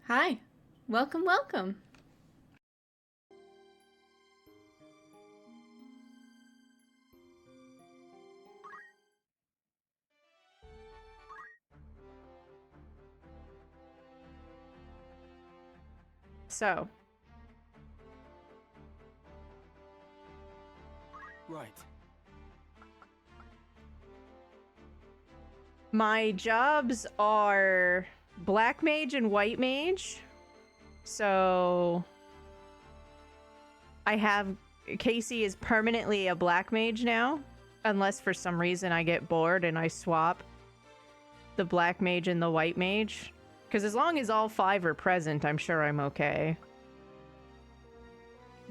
Hi. Welcome, welcome. So. Right. My jobs are black mage and white mage. So I have Casey is permanently a black mage now, unless for some reason I get bored and I swap the black mage and the white mage. Because as long as all 5 are present, I'm sure I'm okay.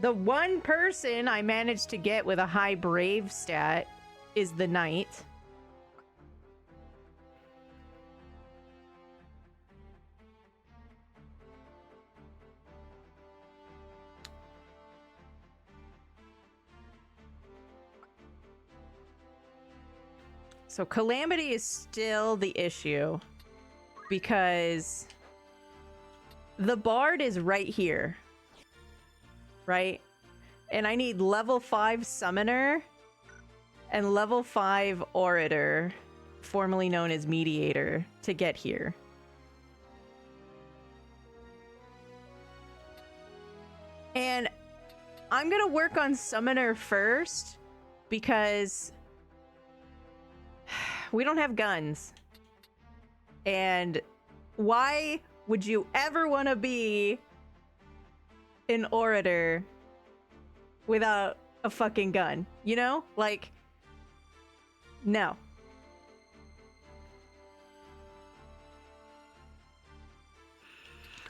The one person I managed to get with a high brave stat is the knight. So Calamity is still the issue because the bard is right here, right? And I need level 5 summoner and level 5 orator, formerly known as mediator, to get here. And I'm gonna work on summoner first because we don't have guns. And why would you ever want to be an orator without a fucking gun? You know? Like, no.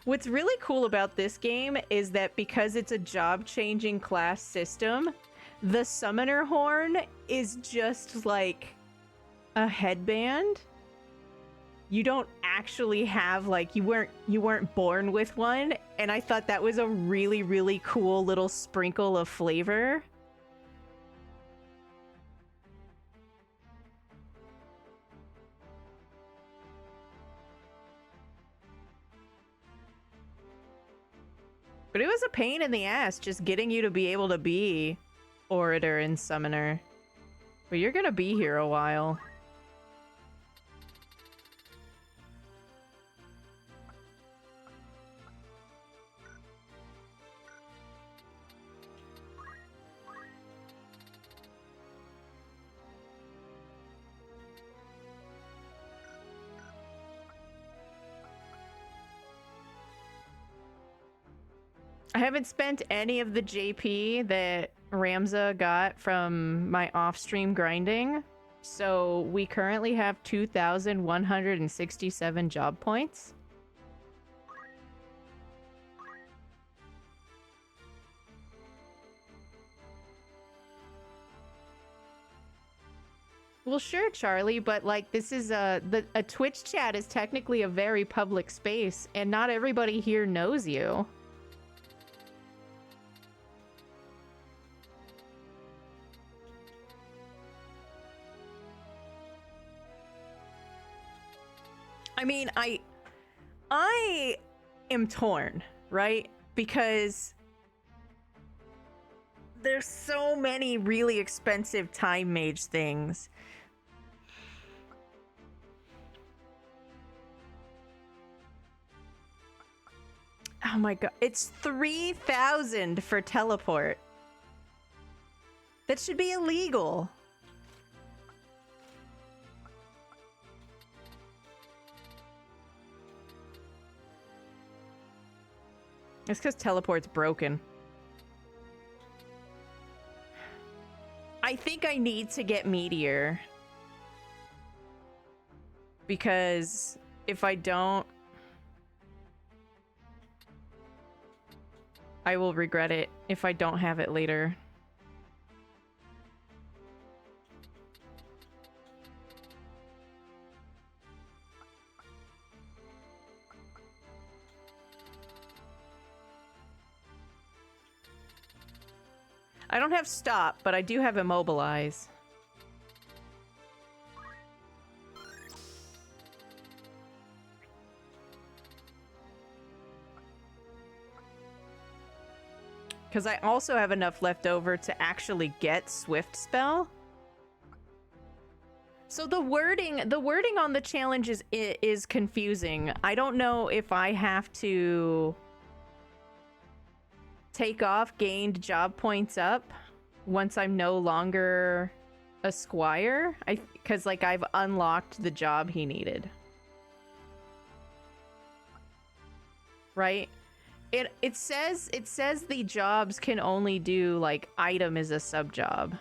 What's really cool about this game is that because it's a job-changing class system, the summoner horn is just like a headband. You don't actually have, like, you weren't born with one, and I thought that was a really, really cool little sprinkle of flavor. But it was a pain in the ass just getting you to be able to be orator and summoner. But you're gonna be here a while. I haven't spent any of the JP that Ramza got from my off-stream grinding, so we currently have 2,167 job points. Well, sure, Charlie, but like this is a Twitch chat is technically a very public space, and not everybody here knows you. I mean, I am torn, right? Because there's so many really expensive time mage things. Oh my god, it's 3,000 for teleport. That should be illegal. It's because teleport's broken. I think I need to get Meteor. Because if I don't, I will regret it if I don't have it later. I don't have stop, but I do have immobilize. Because I also have enough left over to actually get Swift Spell. So the wording on the challenge is confusing. I don't know if I have to take off gained job points up once I'm no longer a squire. Because like I've unlocked the job he needed. Right? It says the jobs can only do like item is a sub job.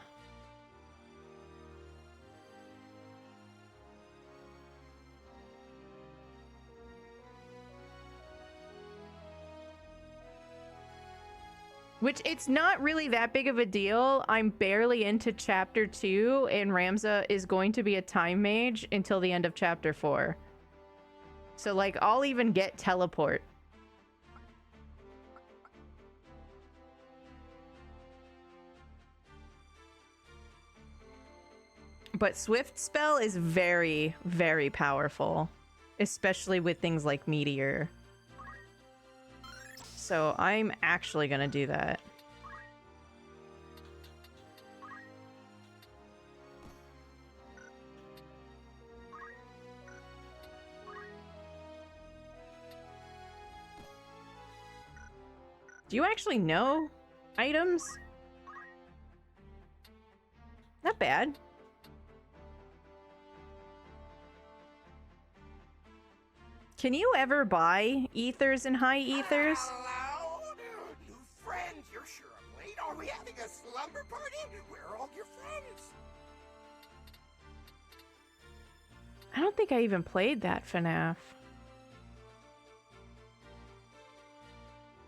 Which, it's not really that big of a deal. I'm barely into chapter 2, and Ramza is going to be a time mage until the end of chapter 4. So, like, I'll even get teleport. But Swift Spell is very, very powerful. Especially with things like Meteor. So I'm actually gonna do that. Do you actually know items? Not bad. Can you ever buy ethers and high ethers? Hello? New friends, you're sure of late. Are we having a slumber party? Where are all your friends? I don't think I even played that FNAF.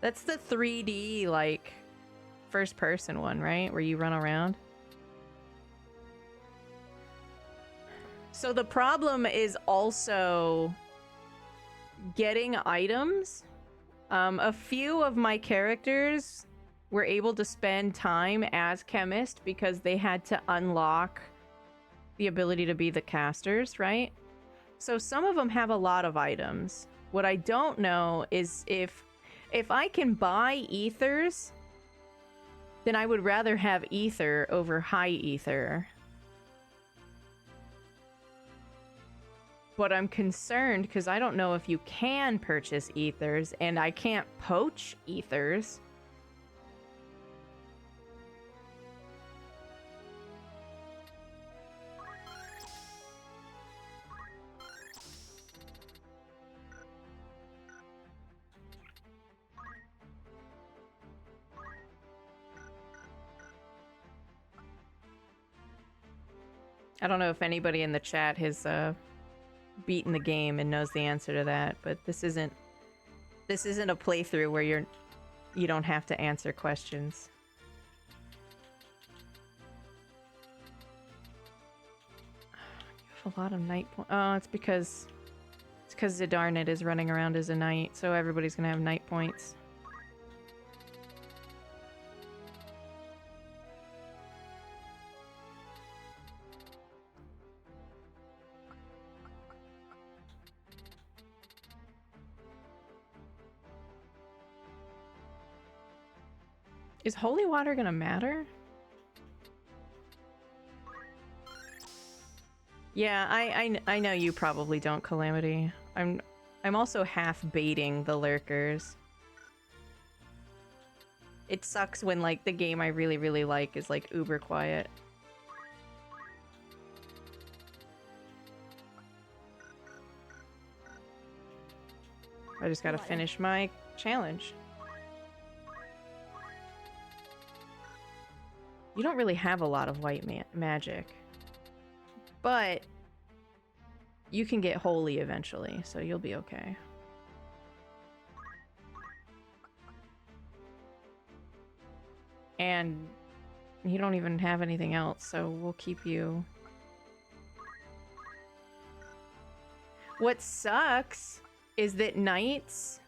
That's the 3D, like, first person one, right? Where you run around. So the problem is also getting items. A few of my characters were able to spend time as chemist because they had to unlock the ability to be the casters, right? So some of them have a lot of items. What I don't know is if I can buy ethers, then I would rather have ether over high ether. But I'm concerned because I don't know if you can purchase ethers, and I can't poach ethers. I don't know if anybody in the chat has beaten the game and knows the answer to that, but this isn't a playthrough where you don't have to answer questions. You have a lot of night points. Oh, it's because Zidarnit is running around as a knight, so everybody's gonna have night points. Is holy water gonna matter? Yeah, I know you probably don't, Calamity. I'm also half baiting the lurkers. It sucks when like the game I really, really like is like uber quiet. I just gotta finish my challenge. You don't really have a lot of white magic. But you can get holy eventually, so you'll be okay. And you don't even have anything else, so we'll keep you. What sucks is that knights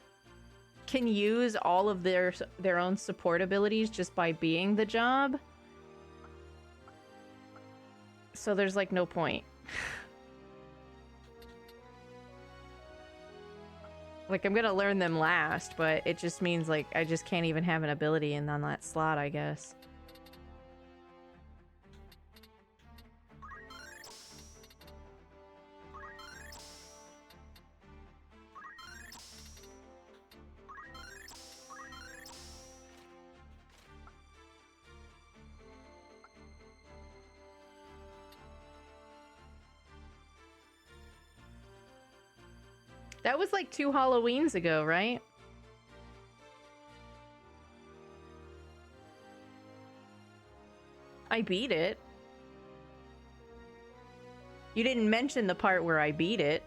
can use all of their own support abilities just by being the job. So there's like no point. Like, I'm gonna learn them last, but it just means, like, I just can't even have an ability in on that slot, I guess. That was like 2 Halloweens ago, right? I beat it. You didn't mention the part where I beat it.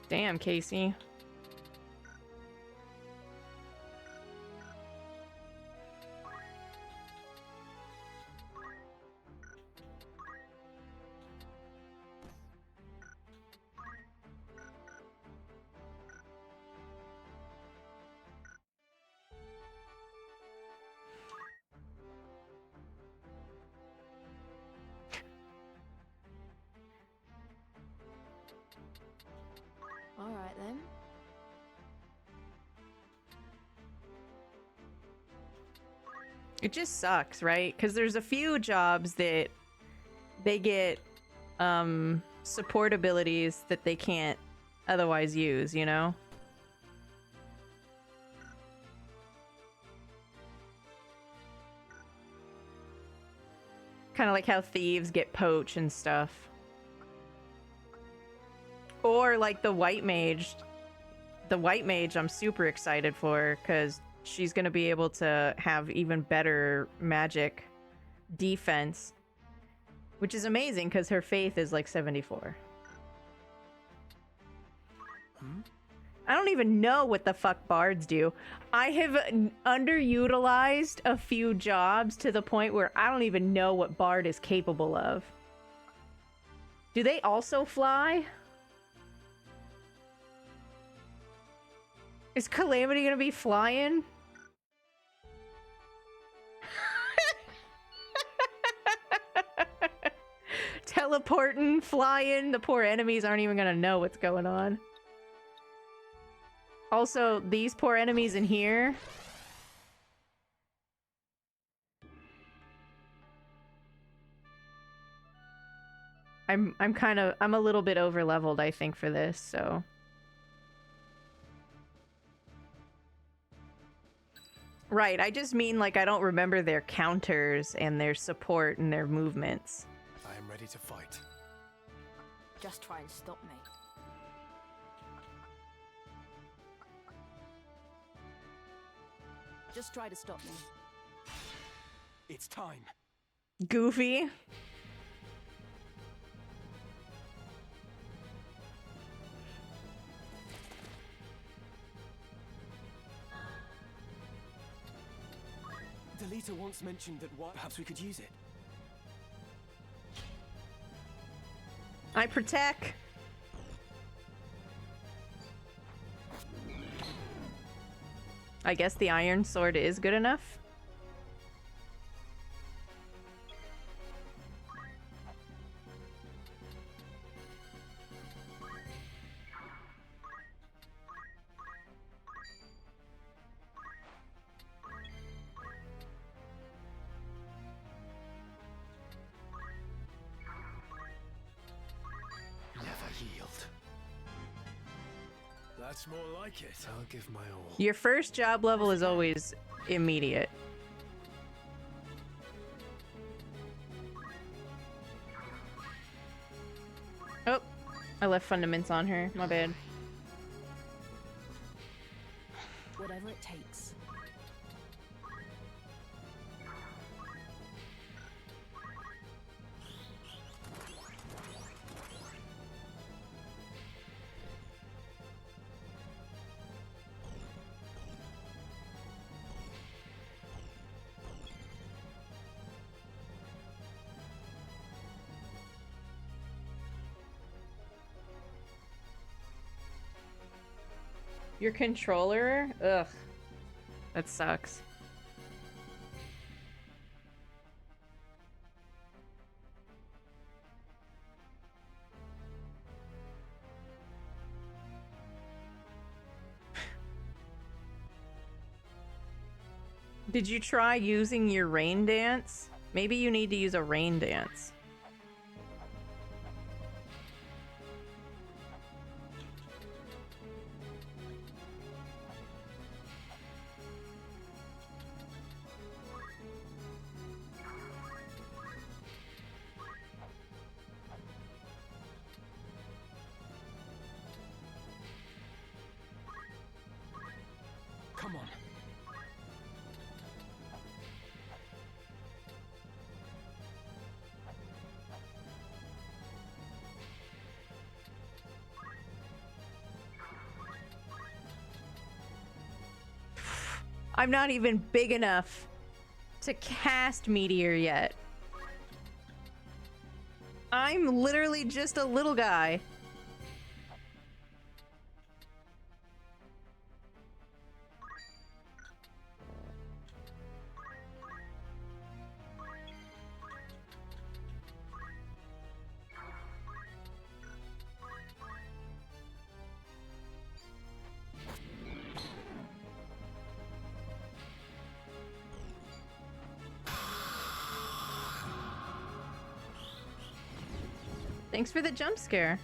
Damn, Casey. All right then. It just sucks, right? Because there's a few jobs that they get support abilities that they can't otherwise use, you know? Kind of like how thieves get poach and stuff. Or like the white mage. The white mage I'm super excited for because she's going to be able to have even better magic defense. Which is amazing because her faith is like 74. I don't even know what the fuck bards do. I have underutilized a few jobs to the point where I don't even know what bard is capable of. Do they also fly? Is Calamity gonna be flying? Teleporting, flying. The poor enemies aren't even gonna know what's going on. Also, these poor enemies in here. I'm a little bit over leveled, I think, for this, so. Right, I just mean like I don't remember their counters and their support and their movements. I am ready to fight. Just try and stop me. Just try to stop me. It's time. Goofy. The leader once mentioned that perhaps we could use it. I protect. I guess the iron sword is good enough. That's more like it. I'll give my all. Your first job level is always immediate. Oh, I left fundaments on her. My bad. Whatever it takes. Your controller? Ugh. That sucks. Did you try using your rain dance? Maybe you need to use a rain dance. Come on. I'm not even big enough to cast Meteor yet. I'm literally just a little guy. Thanks for the jump scare.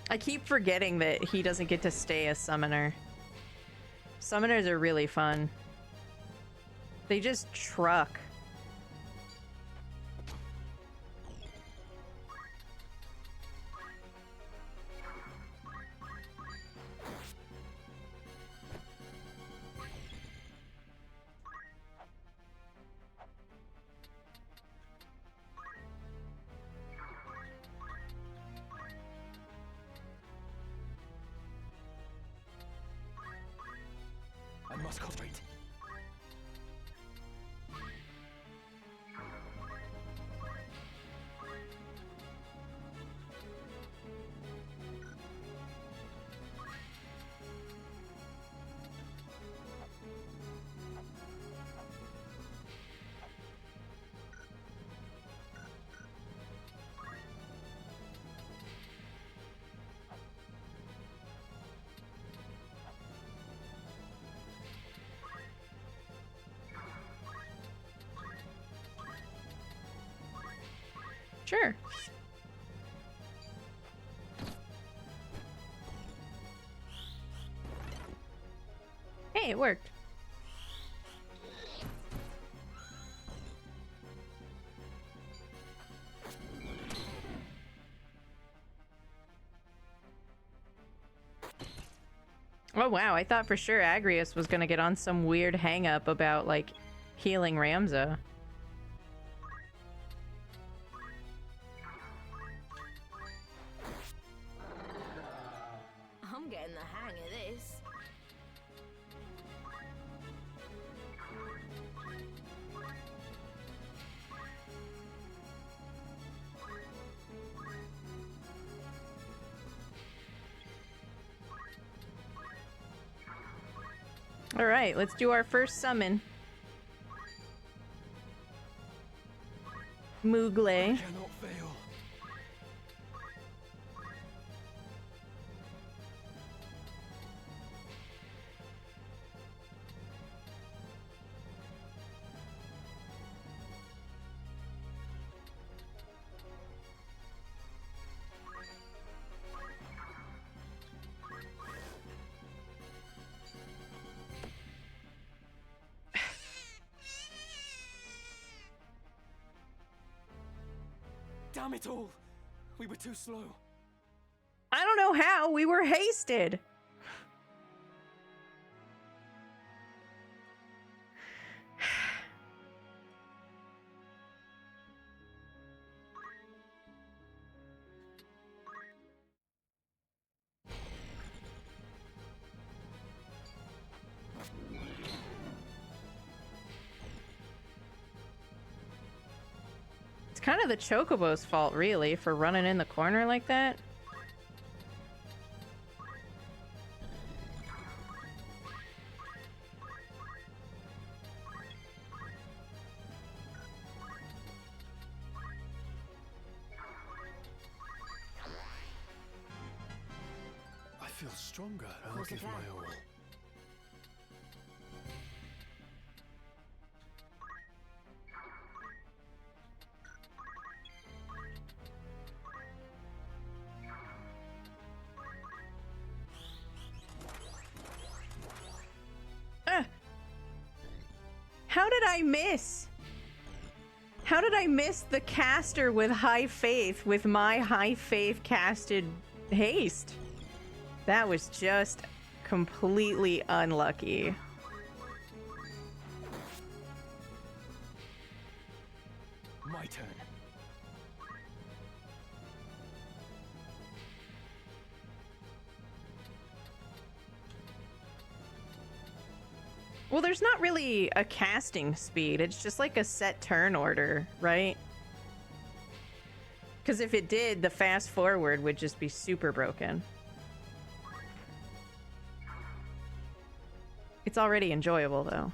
I keep forgetting that he doesn't get to stay a summoner. Summoners are really fun. They just truck. I must concentrate. Sure. Hey, it worked. Oh wow, I thought for sure Agrius was gonna get on some weird hang-up about, like, healing Ramza. I'm getting the hang of this. Alright, let's do our first summon. Moogle. Cannot fail. Damn it all! We were too slow. I don't know how, we were hasted. kind of the Chocobo's fault, really, for running in the corner like that. I feel stronger. I'll course I give can. my all. How did I miss? How did I miss the caster with high faith with my high faith casted haste? That was just completely unlucky. My turn. Well, there's not really a casting speed. It's just like a set turn order, right? Because if it did, the fast forward would just be super broken. It's already enjoyable, though.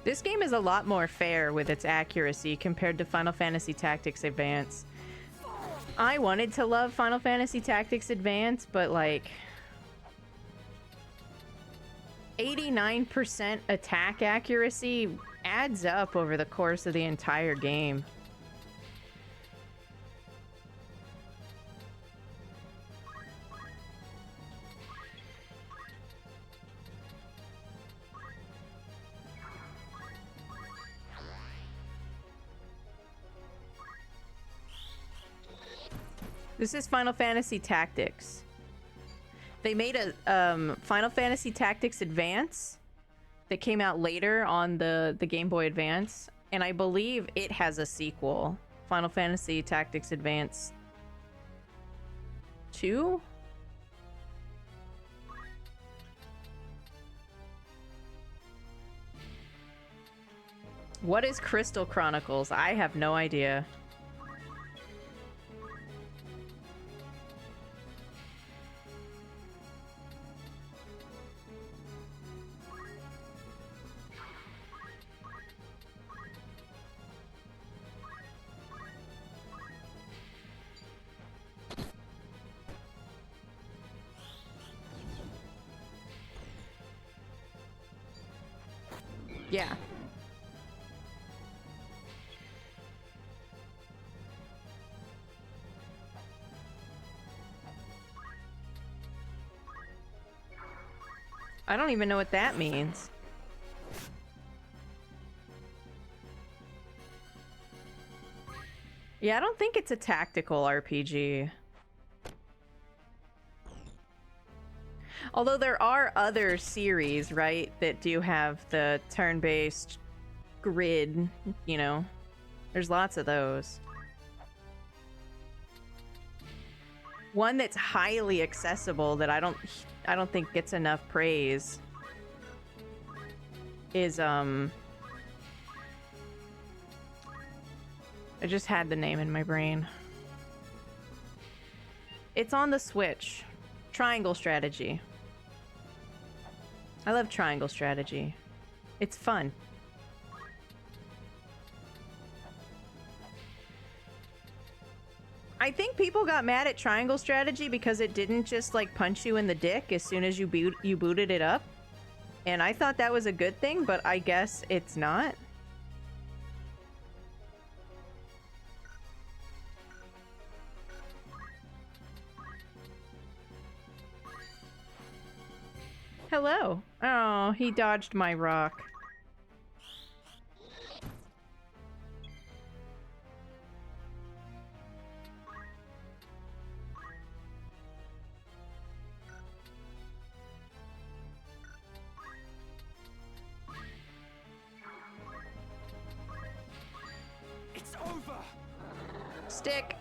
This game is a lot more fair with its accuracy compared to Final Fantasy Tactics Advance. I wanted to love Final Fantasy Tactics Advance, but like 89% attack accuracy adds up over the course of the entire game. This is Final Fantasy Tactics. They made a Final Fantasy Tactics Advance that came out later on the Game Boy Advance, and I believe it has a sequel, Final Fantasy Tactics Advance 2? What is Crystal Chronicles? I have no idea. Yeah. I don't even know what that means. Yeah, I don't think it's a tactical RPG. Although there are other series, right, that do have the turn-based grid, you know. There's lots of those. One that's highly accessible that I don't think gets enough praise is I just had the name in my brain. It's on the Switch. Triangle Strategy. I love Triangle Strategy. It's fun. I think people got mad at Triangle Strategy because it didn't just like punch you in the dick as soon as you booted it up. And I thought that was a good thing, but I guess it's not. Hello. Oh, he dodged my rock. Stick.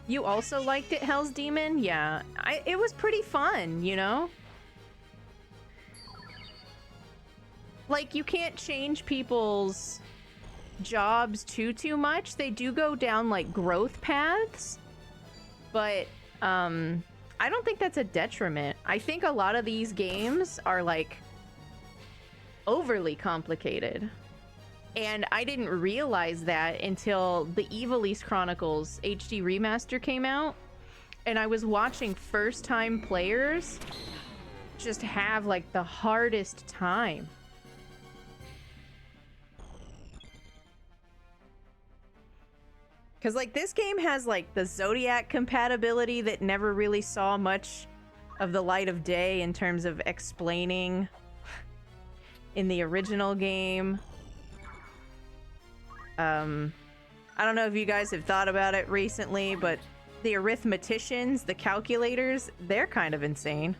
You also liked it, Hell's Demon? Yeah, it was pretty fun, you know? Like, you can't change people's jobs too much. They do go down, like, growth paths. But, I don't think that's a detriment. I think a lot of these games are, like, overly complicated. And I didn't realize that until the Ivalice Chronicles HD Remaster came out. And I was watching first-time players just have, like, the hardest time. Because, like, this game has, like, the Zodiac compatibility that never really saw much of the light of day in terms of explaining in the original game. I don't know if you guys have thought about it recently, but the arithmeticians, the calculators, they're kind of insane.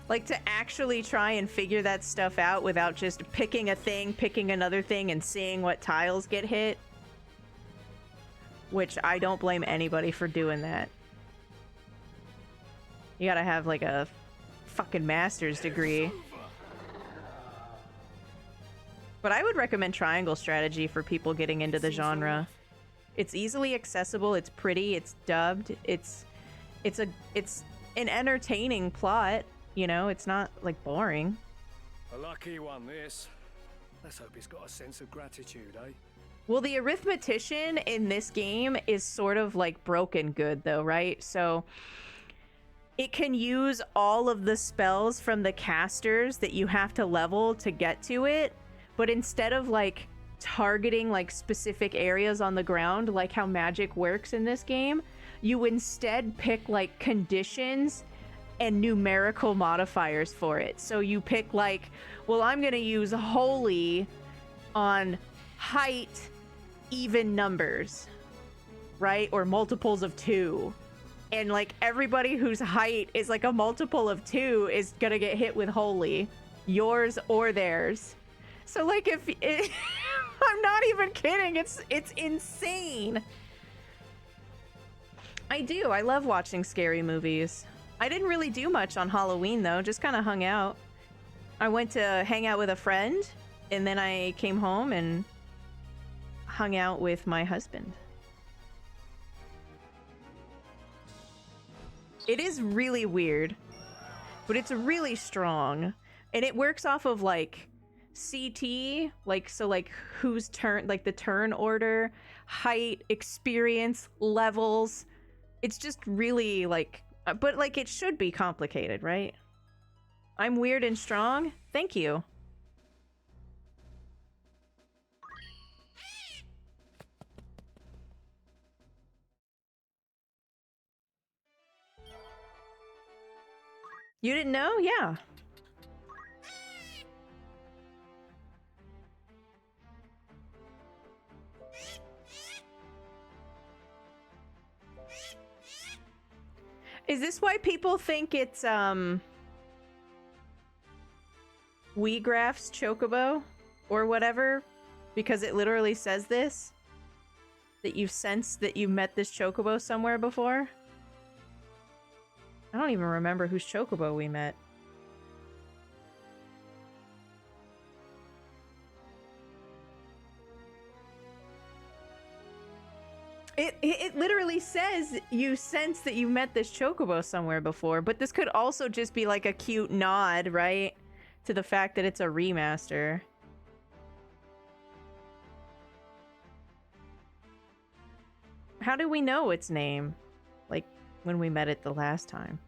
Like, to actually try and figure that stuff out without just picking a thing, picking another thing, and seeing what tiles get hit. Which I don't blame anybody for doing that. You gotta have, like, a fucking master's degree. But I would recommend Triangle Strategy for people getting into the genre. It's easily accessible, it's pretty, it's dubbed, it's an entertaining plot, you know, it's not, like, boring. A lucky one, this. Let's hope he's got a sense of gratitude, eh? Well, the arithmetician in this game is sort of like broken good, though, right? So it can use all of the spells from the casters that you have to level to get to it, but instead of, like, targeting, like, specific areas on the ground, like how magic works in this game, you instead pick, like, conditions and numerical modifiers for it. So you pick, like, well, I'm gonna use holy on height even numbers, right? Or multiples of 2. And, like, everybody whose height is, like, a multiple of 2 is gonna get hit with holy. Yours or theirs. So, like, if I'm not even kidding, it's insane. I love watching scary movies. I didn't really do much on Halloween, though, just kind of hung out. I went to hang out with a friend, and then I came home and hung out with my husband. It is really weird, but it's really strong, and it works off of, like, CT, like, so, like, whose turn, like, the turn order, height, experience, levels. It's just really, like, but, like, it should be complicated, right? I'm weird and strong? Thank you. You didn't know? Yeah. Is this why people think it's, Wheatgraph's Chocobo? Or whatever? Because it literally says this? That you've sensed that you met this Chocobo somewhere before? I don't even remember whose Chocobo we met. It literally says you sense that you met this Chocobo somewhere before, but this could also just be like a cute nod, right? To the fact that it's a remaster. How do we know its name? Like, when we met it the last time.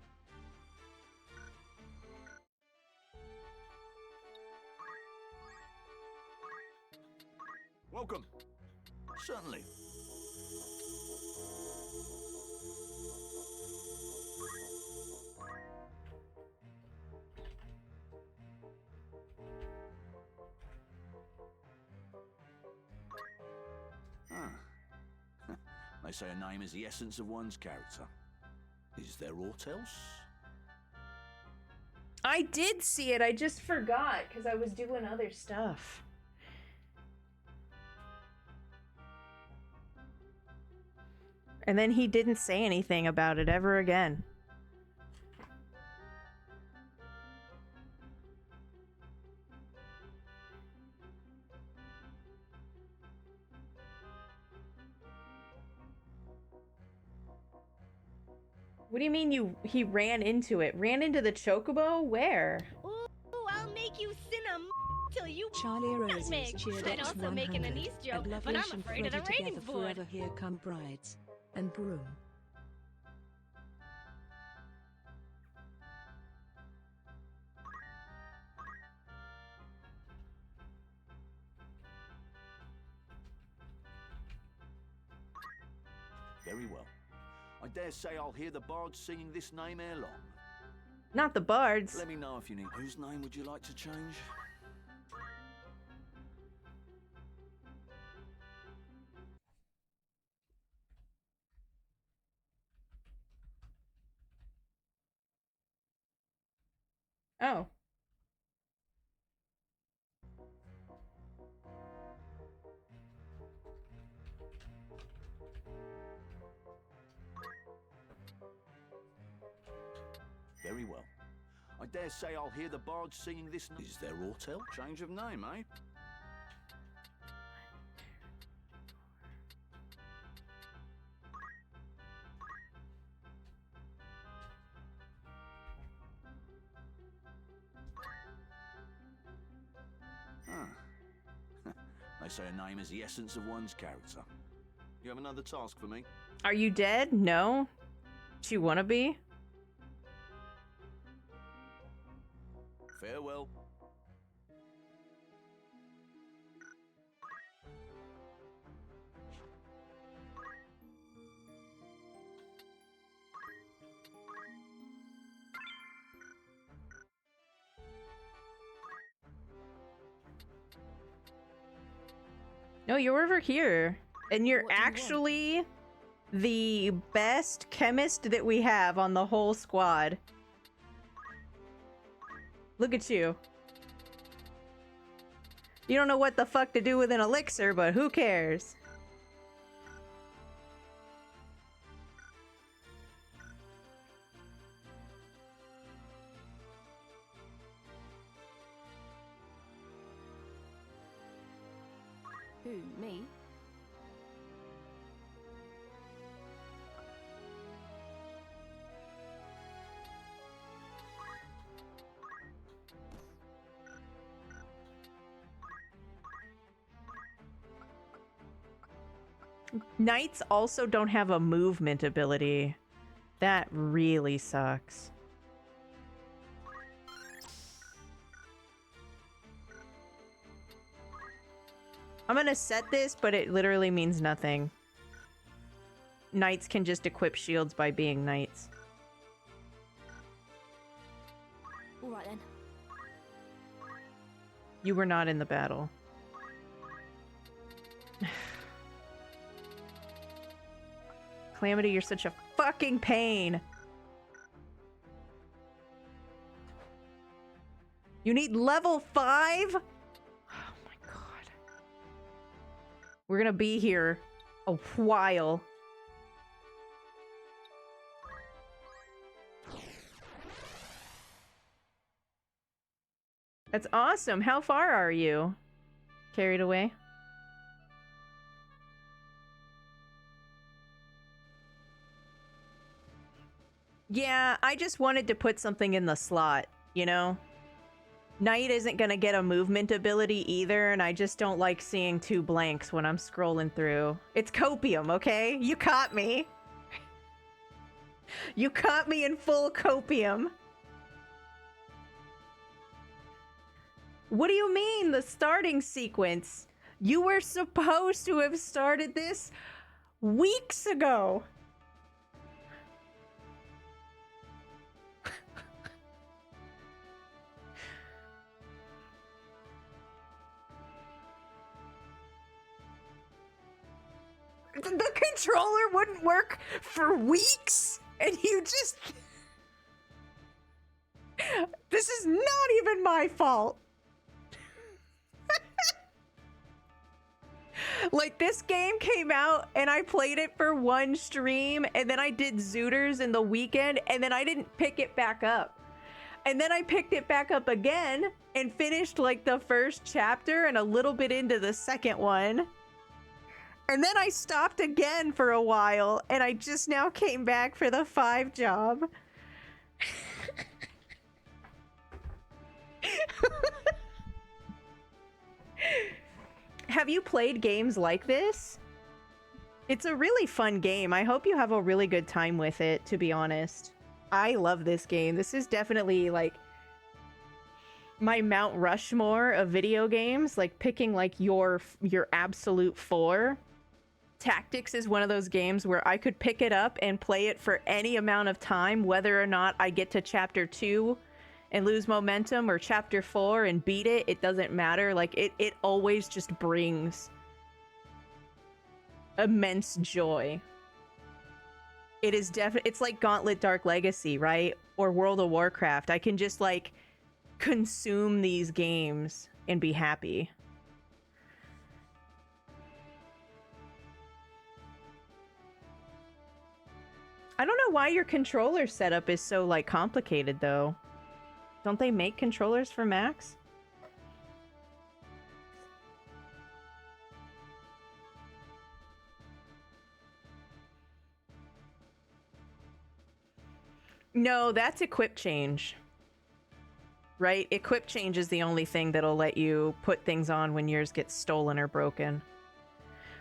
Welcome. Certainly. They say a name is the essence of one's character. Is there aught else? I did see it. I just forgot because I was doing other stuff. And then he didn't say anything about it ever again. What do you mean he ran into it? Ran into the chocobo? Where? Ooh, I'll make you sin till you Charlie Roses nutmeg. cheered And also X100. making a niece joke, and but I'm Lovelace and afraid of Freddy the rating together board. forever. Here come brides and broom. Very well. I dare say I'll hear the bards singing this name ere long. Not the bards. Let me know if you need. Whose name would you like to change? Oh. Very well. I dare say I'll hear the bards singing this. Is there autel? Change of name, eh? They say a name is the essence of one's character. You have another task for me? Are you dead? No? Do you want to be? Farewell. No, you're over here. And you're What do you want? actually the best chemist that we have on the whole squad. Look at you. You don't know what the fuck to do with an elixir, but who cares? Who, me? Knights also don't have a movement ability. That really sucks. I'm gonna set this, but it literally means nothing. Knights can just equip shields by being knights. All right then. You were not in the battle. Calamity, you're such a fucking pain. You need level 5? Oh my god. We're gonna be here a while. That's awesome. How far are you? Carried away? Yeah, I just wanted to put something in the slot, you know? Knight isn't gonna get a movement ability either, and I just don't like seeing 2 blanks when I'm scrolling through. It's copium, okay? You caught me. You caught me in full copium. What do you mean, the starting sequence? You were supposed to have started this weeks ago. The controller wouldn't work for weeks, and you just... The This is not even my fault. Like, this game came out and I played it for one stream, and then I did Zooters in the weekend, and then I didn't pick it back up. And then I picked it back up again and finished like the first chapter and a little bit into the second one. And then I stopped again for a while, and I just now came back for the 5 job. Have you played games like this? It's a really fun game. I hope you have a really good time with it, to be honest. I love this game. This is definitely like my Mount Rushmore of video games, like picking like your absolute 4. Tactics is one of those games where I could pick it up and play it for any amount of time, whether or not I get to chapter 2 and lose momentum, or chapter 4 and beat it. It doesn't matter. Like, it always just brings immense joy. It is it's like Gauntlet Dark Legacy, right? Or World of Warcraft. I can just like consume these games and be happy. I don't know why your controller setup is so like complicated though. Don't they make controllers for Macs? No, that's equip change. Right? Equip change is the only thing that'll let you put things on when yours gets stolen or broken.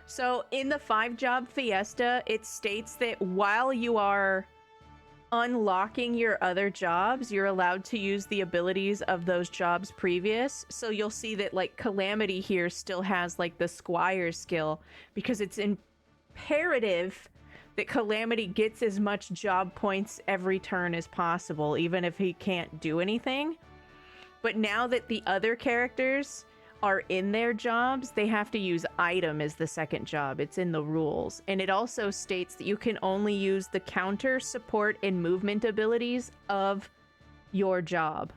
So in the 5-job Fiesta, it states that while you are unlocking your other jobs, you're allowed to use the abilities of those jobs previous. So you'll see that like Calamity here still has like the Squire skill, because it's imperative that Calamity gets as much job points every turn as possible, even if he can't do anything. But now that the other characters are in their jobs, they have to use item as the second job. It's in the rules. And it also states that you can only use the counter, support, and movement abilities of your job.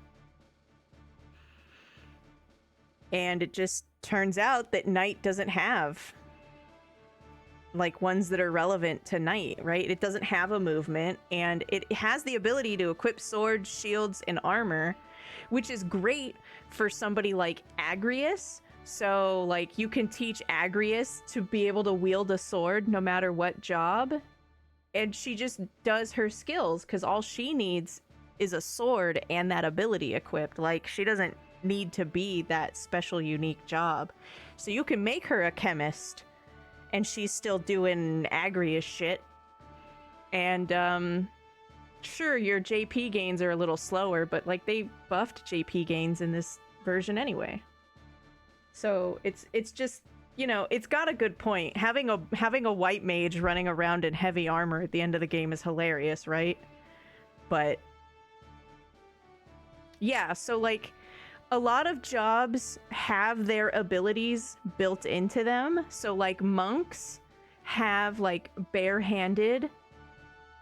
And it just turns out that Knight doesn't have like ones that are relevant to Knight, right? It doesn't have a movement, and it has the ability to equip swords, shields, and armor, which is great for somebody like Agrius. So like you can teach Agrius to be able to wield a sword no matter what job, and she just does her skills because all she needs is a sword and that ability equipped. Like, she doesn't need to be that special unique job. So you can make her a chemist and she's still doing Agrius shit. And sure, your JP gains are a little slower, but like they buffed JP gains in this version anyway. So it's just, you know, it's got a good point. Having a white mage running around in heavy armor at the end of the game is hilarious, right? But yeah, so like a lot of jobs have their abilities built into them. So like monks have like barehanded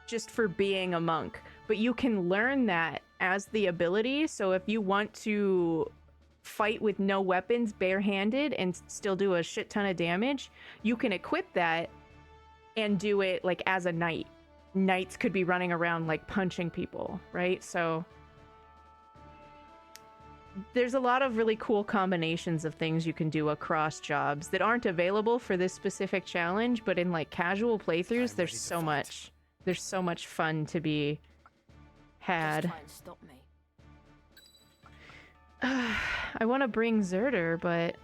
just for being a monk, but you can learn that as the ability. So if you want to fight with no weapons barehanded and still do a shit ton of damage, you can equip that and do it like as a knight. Knights could be running around like punching people, right? So there's a lot of really cool combinations of things you can do across jobs that aren't available for this specific challenge, but in like casual playthroughs, there's so much. There's so much fun to be had. Just try and stop me. I want to bring Zerder, but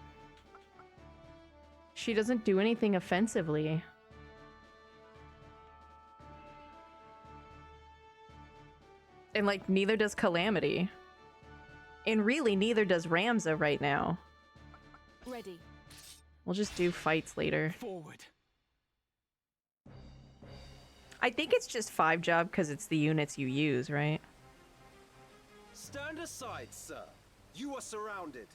she doesn't do anything offensively. And like, neither does Calamity. And really, neither does Ramza right now. Ready. We'll just do fights later. Forward. I think it's just 5-job because it's the units you use, right? Stand aside, sir. You are surrounded.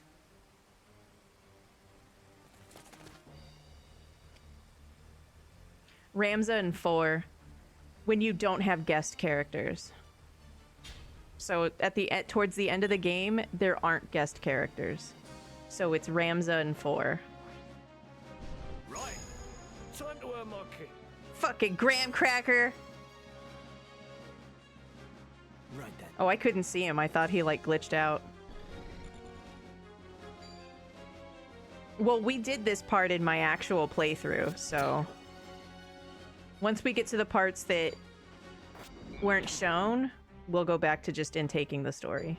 Ramza and 4, when you don't have guest characters. So at the towards the end of the game, there aren't guest characters. So it's Ramza and 4. Right. Time to earn my keep. Fucking graham cracker. Right then. Oh, I couldn't see him. I thought he like glitched out. Well, we did this part in my actual playthrough, so once we get to the parts that weren't shown, we'll go back to just intaking the story.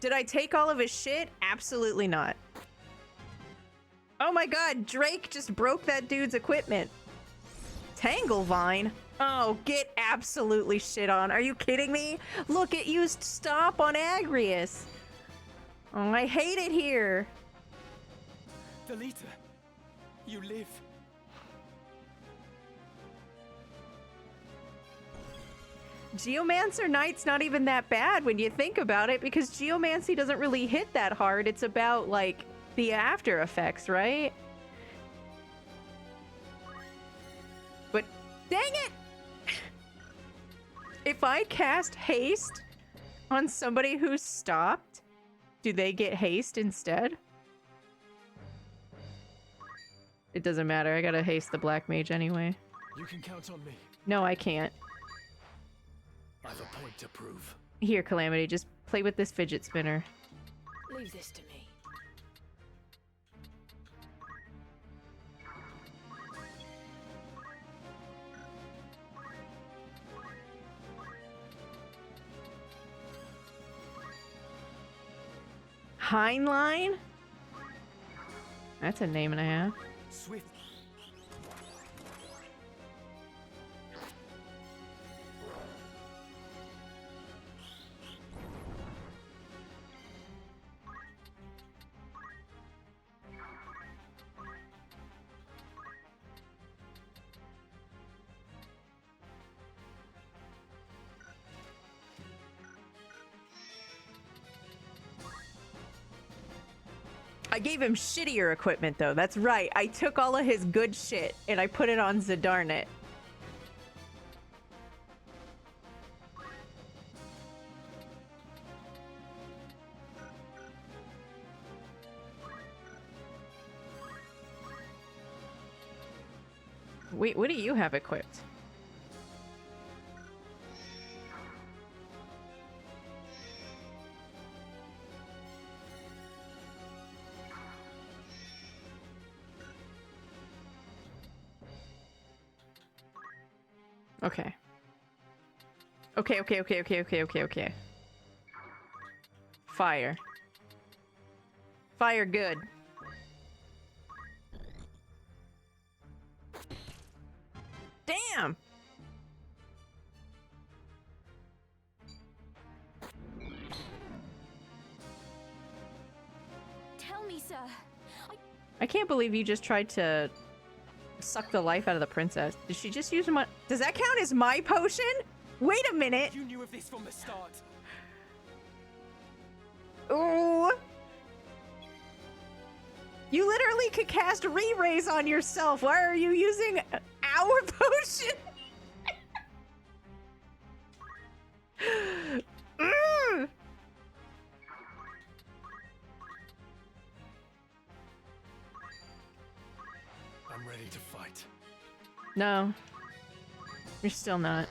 Did I take all of his shit? Absolutely not. Oh my god, Drake just broke that dude's equipment. Tanglevine? Oh, get absolutely shit on. Are you kidding me? Look, it used stop on Agrius. Oh, I hate it here. Delita, you live. Geomancer Knight's not even that bad when you think about it, because Geomancy doesn't really hit that hard. It's about, like, the after effects, right? But, dang it! If I cast haste on somebody who's stopped, do they get haste instead? It doesn't matter. I gotta haste the black mage anyway. You can count on me. No, I can't. I've a point to prove. Here, Calamity, just play with this fidget spinner. Leave this to me. Heinlein? That's a name and a half. Swift. I gave him shittier equipment, though. That's right. I took all of his good shit, and I put it on Zadarnet. Wait, what do you have equipped? Okay. Okay. Fire. Fire good. Damn! Tell me, sir. I can't believe you just tried to suck the life out of the princess. Did she just use my... Does that count as my potion? Wait a minute! You knew of this from the start. Ooh! You literally could cast re-raise on yourself. Why are you using our potion? Mm. I'm ready to fight. No. You're still not.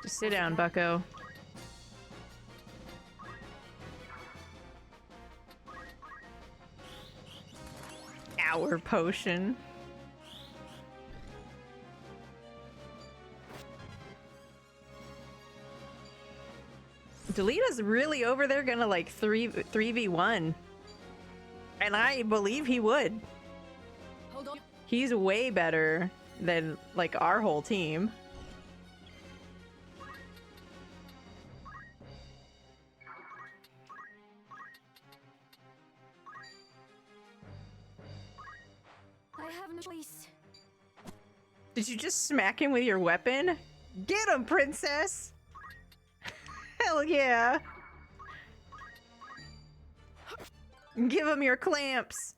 Just sit down, bucko. Our potion. Delita's really over there gonna like 3v1. And I believe he would. Hold on. He's way better than like our whole team. I have no choice. Did you just smack him with your weapon? Get him, princess! Hell yeah! Give him your clamps!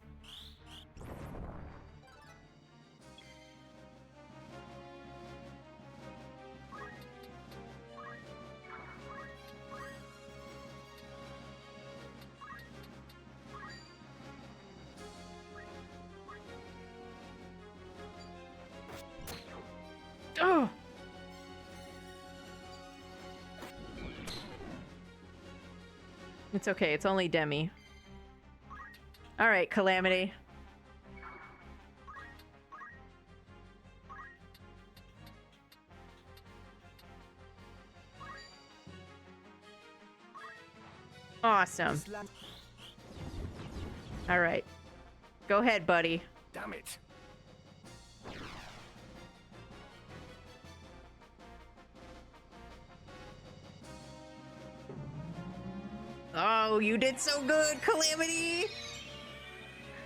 Oh! It's okay, it's only Demi. Alright, Calamity. Awesome. Alright. Go ahead, buddy. Damn it. Oh, you did so good, Calamity!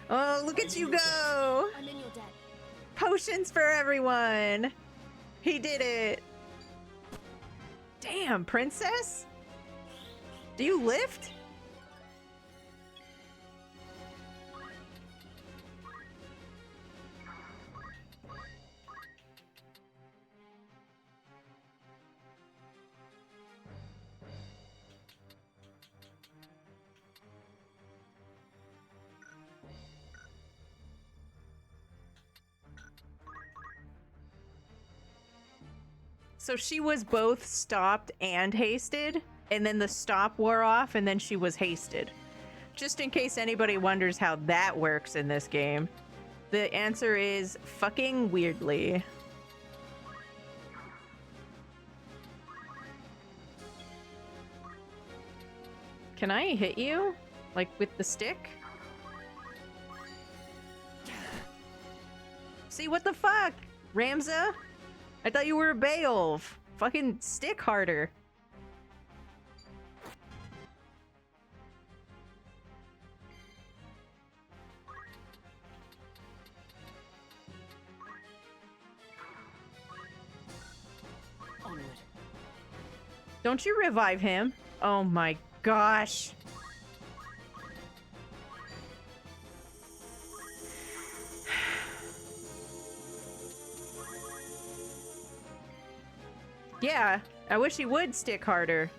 Oh, look at you go! I'm in your debt. Potions for everyone! He did it! Damn, princess? Do you lift? So she was both stopped and hasted, and then the stop wore off, and then she was hasted. Just in case anybody wonders how that works in this game, the answer is fucking weirdly. Can I hit you? Like with the stick? See, what the fuck? Ramza? I thought you were a Beowulf. Fucking stick harder. Onward. Don't you revive him? Oh my gosh. Yeah, I wish he would stick harder.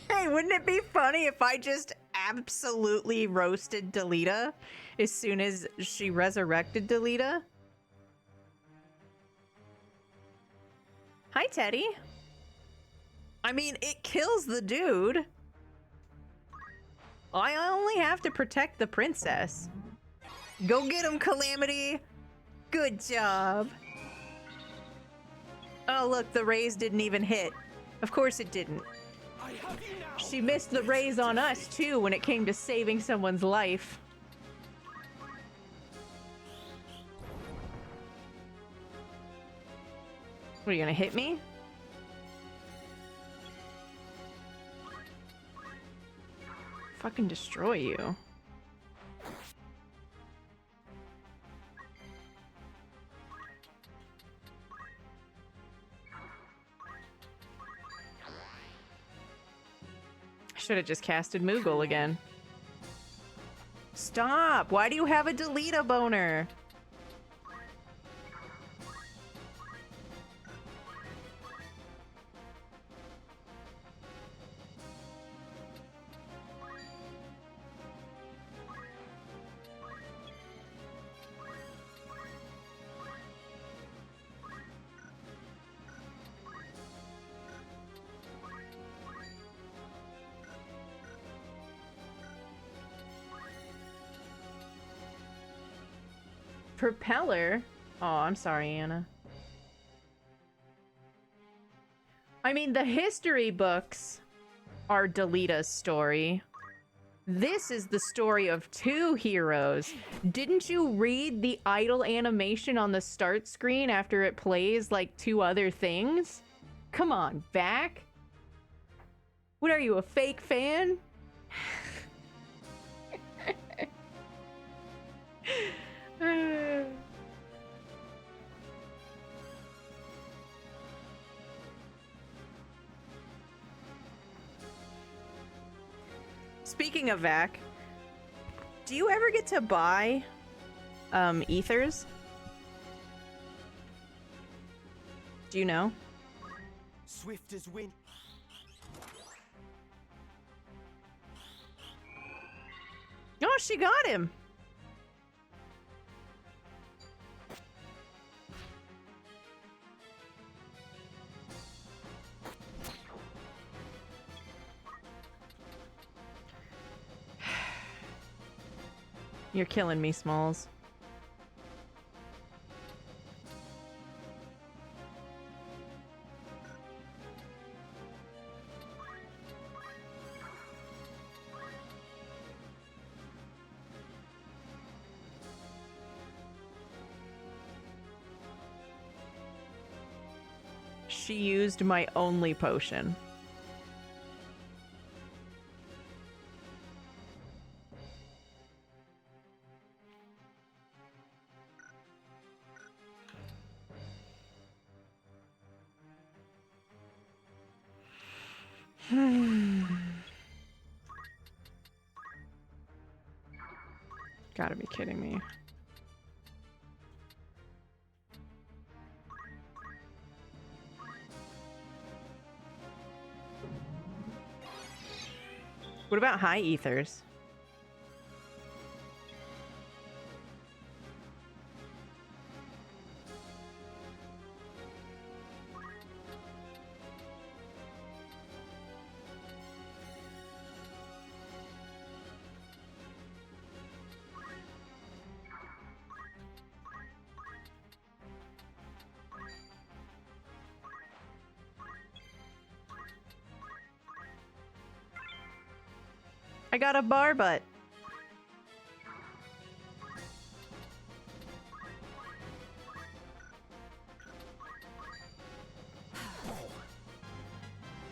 Hey, wouldn't it be funny if I just absolutely roasted Delita as soon as she resurrected Delita? Hi, Teddy. I mean, it kills the dude. I only have to protect the princess. Go get him, Calamity. Good job. Oh, look, the raise didn't even hit. Of course it didn't. I have you now. She missed the raise on us, too, when it came to saving someone's life. What, are you gonna hit me? Fucking destroy you. I should have just casted Moogle again. Stop! Why do you have a Delita boner? Propeller? Oh, I'm sorry, Anna. I mean, the history books are Delita's story. This is the story of two heroes. Didn't you read the idle animation on the start screen after it plays like two other things? Come on, back. What are you, a fake fan? Speaking of Vac, do you ever get to buy ethers? Do you know? Swift as wind. Oh, she got him. You're killing me, Smalls. She used my only potion. Gotta be kidding me. What about high ethers? I got a bar butt.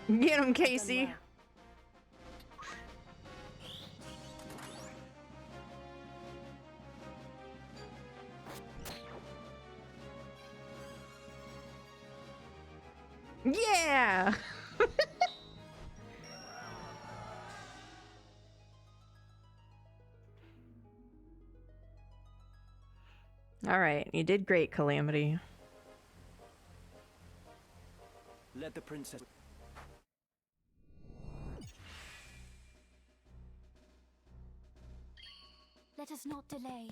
Get him, Casey. Yeah. All right, you did great, Calamity. Let the princess. Let us not delay.